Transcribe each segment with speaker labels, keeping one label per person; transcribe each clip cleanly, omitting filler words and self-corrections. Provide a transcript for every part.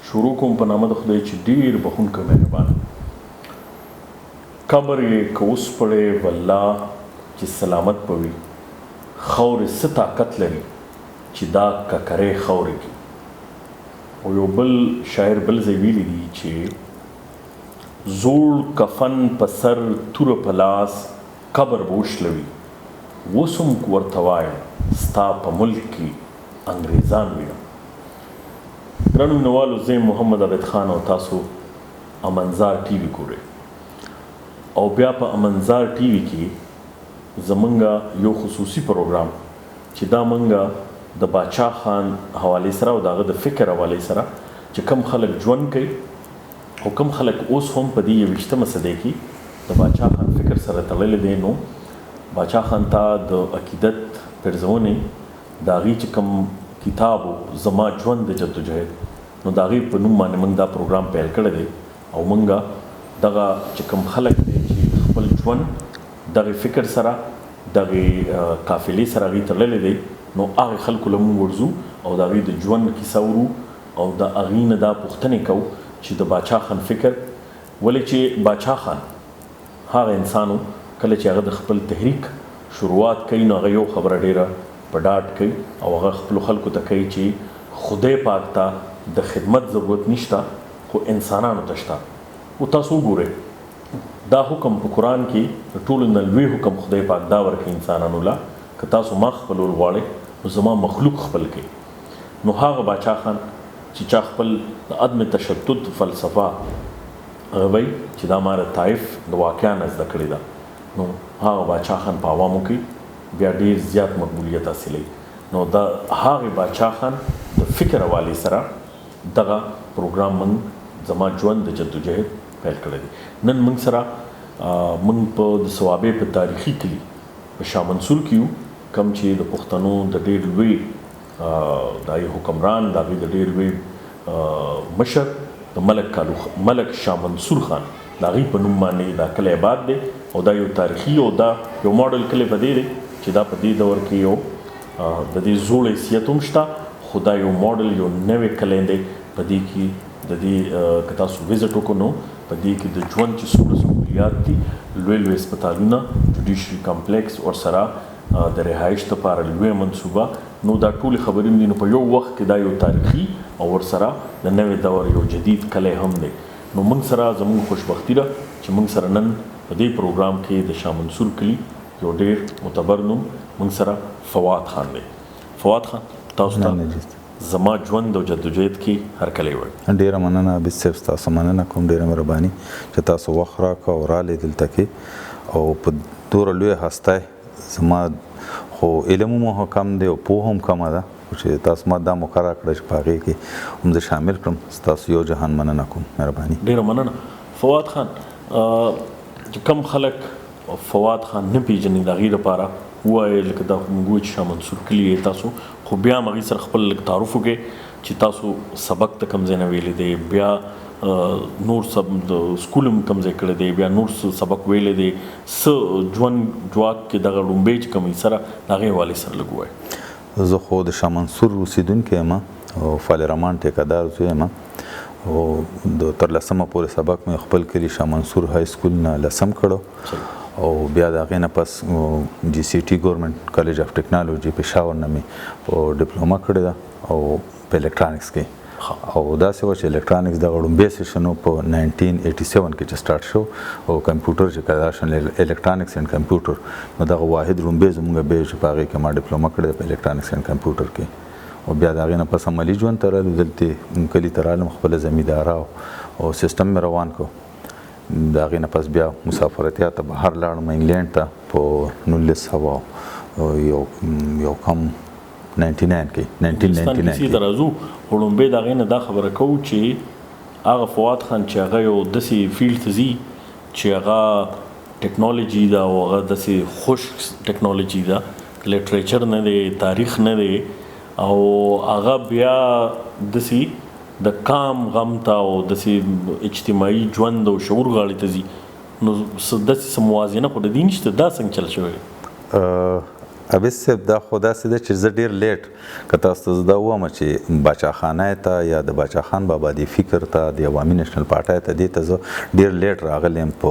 Speaker 1: شروع کوم په نامه د خدای چې ډېر بخښونکی مهربان. قبر یې که وسپړې والله چې سلامت به وي، خاورې څه طاقت لري چې دا ککرې خاورې کړي. او یو بل شاعر بل ځای ویلی دي چې زوړ کفن په سر توره په لاس قبر به وشلوي، اوس هم ورته وایم ستا په ملک کې انګریزان وینم. ګرانو مینوالو، زه محمد عبید خان او تاسو امنظار ټي وي ګورئ. او بیا په امنظار ټي وي کې زمونږ یو خصوصي پروګرام چې دا مونږ د باچا خان حوالې سره او د هغه د فکر حوالې سره چې کم خلک ژوند کوي او کم خلک اوس هم په دې 21مه صدۍ کې د باچا خان فکر سره تړلی دی. نو باچا خان ته د عقیدت پرځونې د هغې چې کم کتاب و زما ژوند د جدوجهد، نو د هغې په نوم باندې موږ دا پروګرام پیل کړی دی. او موږ دغه چې کم خلک دی چې خپل ژوند دغې فکر سره دغې قافلې سره هغې تړلی دی، نو هغې خلکو له موږ ورځو او د هغې د ژوند کیسه ورو او د هغې نه دا پوښتنې کوو چې د باچا خان فکر ولې چې باچا خان هغه انسان و کله چې هغه د خپل تحریک شروعات کوي نو هغه یو خبره ډېره په ډاډ کوي او هغه خپلو خلکو ته کوي چې خدای پاک ته د خدمت ضرورت نشته خو انسانانو ته شته. او تاسو وګورئ دا حکم په قرآن کې د ټولو نه لوی حکم خدای پاک دا ورکوي انسانانو له که تاسو ما خپلول غواړئ نو زما مخلوق خپل کړئ. نو هغه باچا خان چې چا خپل د عدم تشدد فلسفه هغه وایي چې دا ما د طایف د واقعا نه زده کړې ده، نو هغه باچا خان په عوامو کې بیا ډېر زیات مقبولیت حاصلوي. نو د هغې باچا خان د فکر حوالې سره دغه پروګرام موږ زما ژوند د جدوجهد پیل کړی دی. نن موږ سره موږ په د صوابۍ په تاریخي کلي په شاه منصور کې یو، کوم چې د پښتنو د ډېر لوی د حکمران د هغې د ډېر لوی مشر د ملک شاه منصور خان د هغې په نوم باندې دا کلی آباد دی. او دا یو تاریخي او دا یو ماډل کلی په دې دی چې دا په دې دور کې یو د دې زوړ حیثیت هم شته، خو دا یو ماډل یو نوی کلی دی. په دې کې د دې که تاسو وزټ وکړو نو په دې کې د ژوند چې څومره سهولیات دي، لوی لوی هسپتالونه، جوډیشري کمپلیکس ورسره د رهایش لپاره لویه منصوبه، نو دا ټولې خبرې دي. نو په یو وخت کې دا یو تاریخي او ورسره د نوې دور یو جدید کلی هم دی. نو موږ سره زموږ خوشبختي ده چې موږ سره نن په دې پروګرام کې د شاه منصور کلي یو ډېر معتبر نوم موږ سره فواد خان دی. فواد خان، تاسو ته زما ژوند او جدوجهد کې هرکلی وایي.
Speaker 2: ډېره مننه عبید صاحب، ستاسو مننه کوم، ډېره مهرباني چې تاسو وخت راکړه او راغلې دلته کې. او په دومره لویه هستی زما خو علم هم کم دی او پوهه هم کمه ده چې تاسو ما دا مقرره کړه چې په هغې کې هم زه شامل کړم. ستاسو یو جهان مننه کوم، مهرباني.
Speaker 1: ډېره مننه. فواد خان، چې کم خلک فواد خان نه پیژني د هغې لپاره ووایئ لکه دا موږ وایو چې شاه منصور کلي یې تاسو، خو بیا هم هغې سره خپل لږ تعارف وکړئ چې تاسو سبق ته کوم ځای نه ویلی دی، بیا نور د سکول هم کوم ځای کړی دی، بیا نور سبق ویلی دی، څه ژوند جواک کې دغه لومبۍ چې کوم سره د هغې حوالې سره لږ ووایئ.
Speaker 2: زه خو د شاه منصور اوسېدونکی یم او فال رحمان ټیکهدار زوی یم او تر 10مه پورې سبق مې خپل کلي شاه منصور های سکول نه 10م کړو او بیا د هغې نه پس جی سی ټي ګورنمنټ کالج اف ټیکنالوجي پېښور نه مې ډپلوما کړې ده او په الکترانکس کې. او داسې وه چې الکترانکس دغه لومبی سیشن په 1987 کې چې سټارټ شو او کمپیوټر چې کړی الکترانکس اینډ کمپیوټر، نو دغه واحد لومبی زموږ بیا چې په هغې کې ما ډپلوما کړې ده په الکترانکس اینډ کمپیوټر کې. او بیا د هغې نه پس عملي ژوند ته رالو، دلته کلي ته رالم، خپله زمینداره او سیسټم مې روان کړو. د هغې نه پس بیا مسافرتیا ته بهر لاړم انګلینډ ته په 1900 یو کم 99 کې 1999
Speaker 1: ته راځو. خو لومبۍ د هغې نه دا خبره کوو چې هغه فواد خان چې هغه یو داسې فیلډ ته ځي چې هغه ټیکنالوجي ده او هغه داسې خوش ټیکنالوجي ده، لټریچر نه دی، تاریخ نه دی، او هغه بیا داسې د کام غم ته او داسې اجتماعي ژوند او شعور غاړې ته ځي، نو داسې څه موازنه خو د دې نشته، دا څنګه چل شوی؟
Speaker 2: ابي صاحب دا خو داسې ده چې زه ډېر لیټ که تاسو ته زه دا ووایم چې باچاخانه ته یا د باچاخان بابا د فکر ته د عوامي نیشنل پارټۍ ته دې ته زه ډېر لیټ راغلی یم په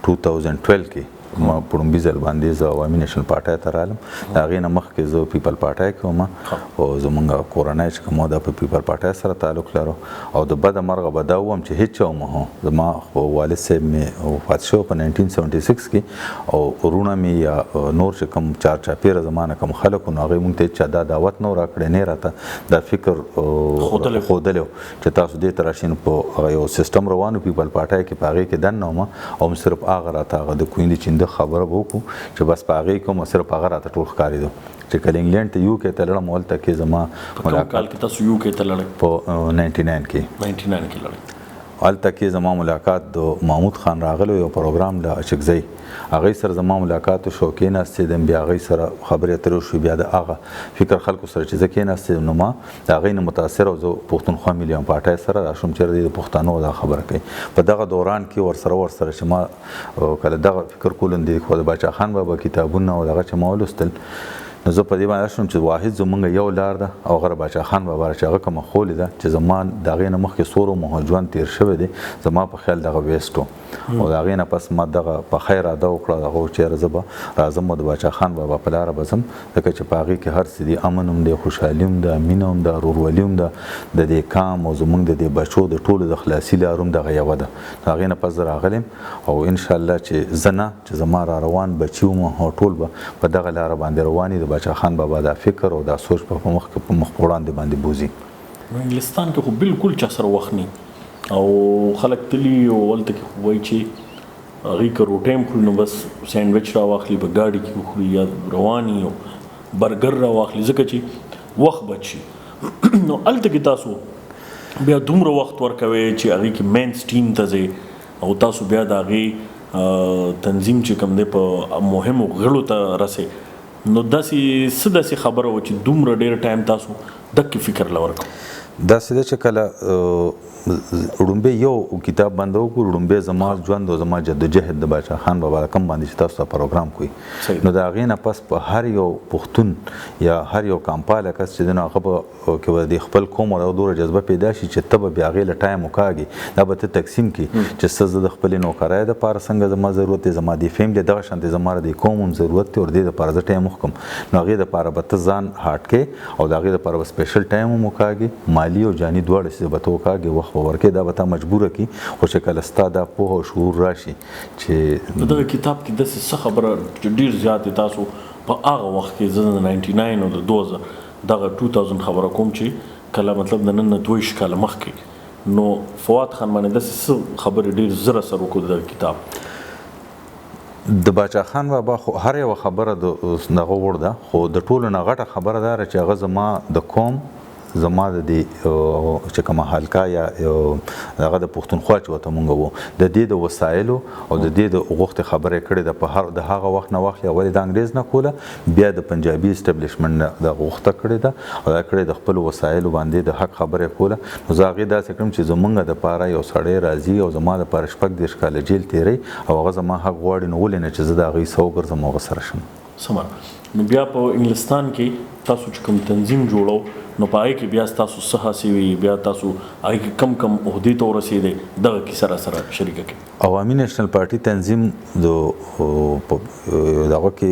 Speaker 2: 2012 کې ما پړومبي ځل باندې زه عوامي نیشنل پارټۍ ته رالم د هغې نه مخکې زه پیپل پارټۍ کې وم او زمونږ کورنۍ چې کوم دا په پیپل پارټۍ سره تعلق لرو او د بده مرغه به دا ووایم چې هېڅ چا مه زما خو والد صاحب مې وفات شو په 1976 کې او وروڼه مې یا نور چې کوم چار چاپېره زما نه کوم خلک وو نو هغوی مونږ ته هېڅ چا دا دعوت نه و راکړی نه یې راته دا فکر ښودلی چې تاسو دې ته راشئ نو په هغه یو سیسټم روان و پیپل پارټۍ کې په هغې کې دننه وم او صرف هغه راته هغه د کویندې چینده خبره به وکړو چې بس په هغې کوم صرف هغه راته ټول ښکارېدو چې کله انګلینډ ته یو کې ته لړم هلته کې زما
Speaker 1: کال کې تاسو یو کې ته لړئ
Speaker 2: په 99 کې
Speaker 1: لړئ
Speaker 2: هلته کې زما ملاقات د محمود خان راغلی یو پروګرام د اچکزۍ هغوی سره زما ملاقات وشو کېناستېدم بیا هغوی سره خبرې اترې وشوې بیا د هغه فکر خلکو سره چې زه کېناستېدم نو ما د هغوی نه متاثر او زه پښتونخوا ملي پارټۍ سره راشوم چېرې دوی د پښتنو دا خبره کوي په دغه دوران کې ورسره چې ما کله دغه فکر کولم د باچاخان بابا کتابونه او دغه چې ما ولوستل نو زه په دې باندې شوم چې واحد زمونږ یو لار ده او هغه باچاخان بابا چې هغه کومه خولې ده چې زما د هغې نه مخکې څو رومه ژوند تېر شوی دی زما په خیال دغه ویسټ و او د هغې نه پس ما دغه په خیر اده وکړه هغه چېرې زه به راځم او د باچاخان بابا په لاره به ځم ځکه چې په هغې کې هر څه دي امن هم دی خوشحالي هم ده مینه هم ده ورورولي هم ده د دې کام او زمونږ د دې بچو د ټولو د خلاصي لار هم دغه یوه ده د هغې نه پس زه راغلی او انشاءالله چې زه نه چې زما را روان بچي وم او ټول به په دغه لاره باندې روان دي د باچاخان بابا دا فکر او دا سوچ په مخ وړاندې باندې بوزي
Speaker 1: انګلستان کې خو بالکل چا سره وخت نه او خلک تلي او هلته کې خو وایي چې هغوی که روټۍ هم خوري نو بس سینډوچ راواخلي په ګاډي کې وخوري یا روان او برګر راواخلي ځکه چې وخت بچ شي نو هلته کې تاسو بیا دومره وخت ورکوئ چې هغې کې مینس ټیم ته ځئ او تاسو بیا د هغې تنظیم چې کوم دی په مهمو غړو ته رسئ نو داسې څه داسې خبره وه چې دومره ډېر ټایم تاسو دقې فکر له ورکړو
Speaker 2: داسې ده چې کله وړومبی یو کتاب باندې وکړو وړومبی زما ژوند او زما جدوجهد د باچاخان بابا کم باندې چې تاسو ته پروګرام کوي نو د هغې نه پس په هر یو پښتون یا هر یو کامپاله کس چې دی نو هغه به کې د خپل قوم او دومره جذبه پیدا شي چې ته به بیا هغې له ټایم وکاږي دا به ته تقسیم کړي چې څه زه د خپلې نوکرۍ دپاره څنګه زما ضرورت دی زما د فیملي دغه شانتې زما د قوم هم ضرورت دی او د دې دپاره زه ټایم وښکم نو هغې دپاره به ته ځان هاټ کړې او د هغې دپاره به سپیشل ټایم هم وکاږي مالي او جاني دواړه چې به ته وکاږې وخت به ورکې دا به تا مجبوره کړي خو چې کله ستا دا پوهه او شعور راشي چې
Speaker 1: دغه کتاب کې داسې څه خبره چې ډېر زیات تاسو په هغه وخت کې زه د 99 او د 2000 دغه 2000 خبره کوم چې کله مطلب د نن نه 22 کاله مخکې نو فواد خان باندې داسې څه خبرې ډېر زر اثر وکړو دغه کتاب
Speaker 2: د باچاخان بابا خو هر یوه خبره دغه وړ ده خو د ټولو نه غټه خبره دا چې هغه زما د قوم زما د دې چې کومه حلقه یا هغه د پښتونخوا چې ورته مونږ وو د دې د وسایلو او د دې د غوښتې خبرې کړې ده په د هغه وخت نه واخلي ولې د انګریز نه کوله بیا د پنجابي اسټبلیشمنټ نه د غوښته کړې ده او دا کړې د خپلو وسایلو باندې د حق خبرې کوله نو زه هغې داسې کړم چې زمونږ دپاره یو سړی راځي او زما دپاره 14 کاله جیل تېری او هغه زما حق غواړي نو ولې نه چې زه د هغوی سره وګرځم او هغه سره شم
Speaker 1: سمه نو بیا په انګلستان کې تاسو چې کوم تنظیم جوړو نو په هغې کې بیا ستاسو څه هڅې وي بیا تاسو هغې کې کم کم عهدې ته ورسېدئ دغه کیسه راسره شریکه کړئ
Speaker 2: عوامي نیشنل پارټي تنظیم د دغه کې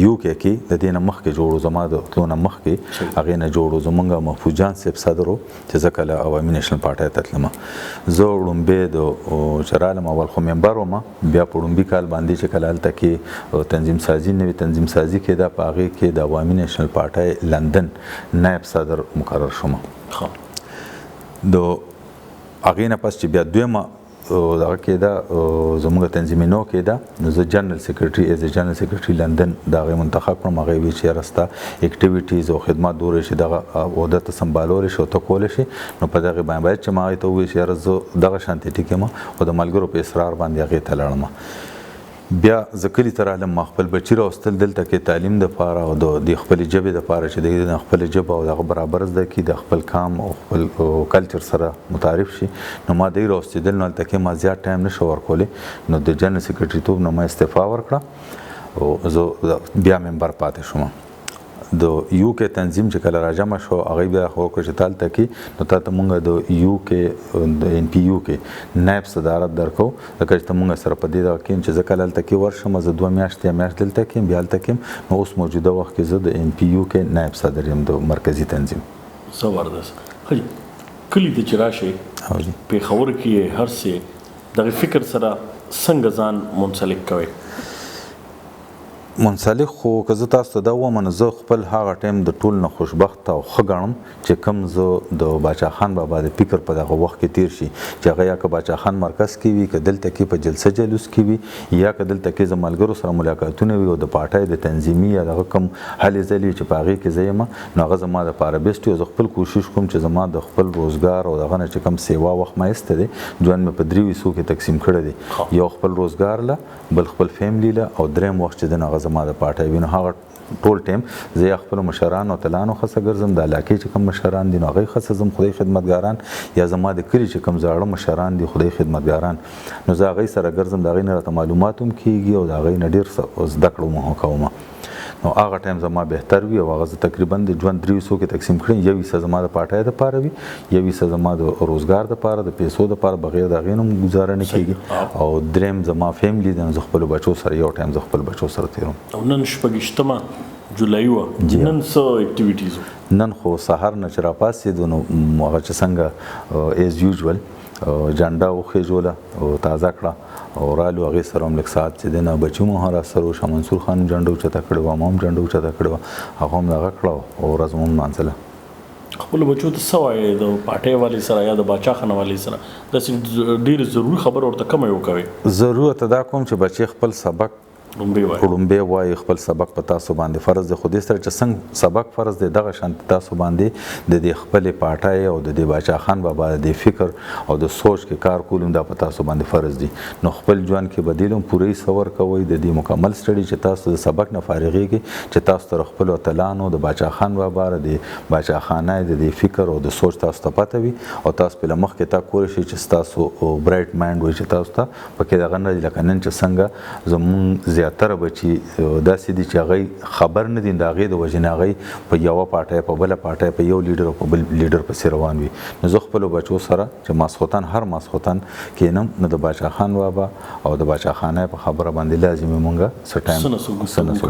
Speaker 2: یو کې د دې نه مخکې جوړو زما د تلو نه مخکې هغې نه جوړو زمونږ محفوظ جان صاحب صدر و چې زه کله عوامي نیشنل پارټۍ ته تلم زه وړومبی چې رالم اول خو ممبر وم بیا په وړومبي کال باندې چې کله هلته کې تنظیم سازي نوې تنظیم سازي کېده په هغې کې د عوامي نیشنل پارټۍ لندن نایب صدر مقرر شوم د هغې نه پس چې بیا دویمه دغه کېده زموږ تنظیمي نو کېده نو زه جنرال سیکرټري ایز جنرال سیکرټري لندن د هغې منتخب کړم هغې ویل چې یاره ستا اکټیویټیز او خدمات دومره شي دغه عهده ته سمبالولی شي او ته کولی شي نو په دغې باندې باید چې ما هغې ته وویل چې یاره زه دغه شانتې ټیک یم او د ملګرو په اصرار باندې هغې ته لاړم بیا زه کلي ته رالم ما خپل بچي راوستل دلته کې تعلیم دپاره او د خپلې ژبې دپاره چې د خپله ژبه او دغه برابر زده کړي د خپل کام او خپل کلچر سره متعارف شي نو ما دوی راوستېدل نو هلته کې ما زیات ټایم نه شو ورکولی نو د جنرال سیکرټریتوب نه ما استعفا ورکړه او زه بیا ممبر پاتې شوم د یو کې تنظیم چې کله راجمع شو هغه بیا خو کو چې تالته کې نو تاسو مونږ د یو کې د ان پی یو کې نائب صدارت درکو ځکه چې مونږ سره په دې دا کې چې ځکه لالته کې ورشم زه 2 میاشتې دلته کې بیا تلته کې نو اوس موجوده وخت کې زه د ان پی یو کې نائب صدر یم د مرکزی تنظیم
Speaker 1: زبردست خو کلی د چرشه په خبر کې هر څه د فکر سره څنګه ځان منسلک کوي
Speaker 2: منسلک خو که زه تاسو ته دا ومنه زه خپل هغه ټایم د ټول نه خوشبخت او ښه ګڼم چې کوم زه د باچا خان بابا د فکر په دغه وخت کې تیر شي چې هغه یا که باچا خان مرکز کې وي که دلته کې په جلسه جلوس کې وي یا که دلته کې زه ملګرو سره ملاقاتونه وي او د پارټۍ د تنظیمي یا دغه کوم هلې ځلې چې په هغې کې زه یم نو هغه زما دپاره بیسټ وي او زه خپل کوشش کوم چې زما د خپل روزګار او دغه نه چې کوم سیوا وخت ما ایسته دی ژوند مې په 3 حصو کې تقسیم کړی دی یو خپل روزګار له بل خپل فیملی له او دریم وخت چې دی نو هغه زما د پارټۍ وي نو هغه ټول ټایم زه یا خپلو مشرانو تلانو ښځه ګرځم د علاقې چې کوم مشران دي نو هغوی ښځه ځم خدای خدمتګاران یا زما د کلي چې کوم زاړه مشران دي خدای خدمتګاران نو زه هغوی سره ګرځم د هغوی نه راته معلومات هم کېږي او د هغوی نه ډېر زده کړه مو کوم نو هغه ټایم زما بهتر وي او هغه زه تقریبا د ژوند 3 حصو کې تقسیم کړی یو حصه زما د پارټۍ دپاره وي یو حصه زما د روزګار دپاره د پیسو دپاره بغیر د هغې نه هم ګزاره نه کېږي او دریم زما فیملی دی نو زه خپلو بچو سره یو ټایم زه خپل بچو سره تېروم
Speaker 1: او نن 26 جولای وه نن څه اکټیویټیز
Speaker 2: نن خو سهار نه چې راپاڅېدو نو هغه چې څنګه ایز یوزول جنډه وخېژوله او تازه کړه او رالو هغې سره هم لږ ساعت چې دی نه بچي مو هم راسره شاه منصور خان هم جنډه اوچته کړې وه ما هم جنډه اوچته کړې وه هغه هم دغه کړه او ورځ مو هم نمانځله
Speaker 1: خپلو بچو ته څه وایې د پارټۍ والي سره یا د باچا خان والي سره داسې ډېرې ضروري خبره ورته کومه یې وکوئ
Speaker 2: ضرورت دا کوم چې بچې خپل سبق ړومبې وایي خپل سبق په تاسو باندې فرض دی خو دې سره چې څنګه سبق فرض دی دغه شانتې تاسو باندې د دې خپلې پارټۍ او د دې باچا خان بابا د دې فکر او د سوچ کې کار کول دا په تاسو باندې فرض دی نو خپل ژوند کې بدیل هم پوره صبر کوئ د دې مکمل سټډي چې تاسو د سبق نه فارغېږئ چې تاسو تر خپلو اتلانو د باچا خان بابا د دې باچا خانه د دې فکر او د سوچ تاسو ته پته وي او تاسو په مخکې تا کولی شئ چې ستاسو برایټ مایند وي چې تاسو ته پکې دغه نه لکه نن چې څنګه زمونږ زیاتره بچي داسې دي چې هغوی خبر نه دي د هغې د وجې نه هغوی په یوه پارټۍ په بله پارټۍ په یو لیډر او په بل لیډر پسې روان وي نو زه خپلو بچو سره چې ماسخوتن هر ماسخوتن کینم نو د باچا خان بابا او د باچا خانه په خبره باندې لازمي مونږه څه ټایم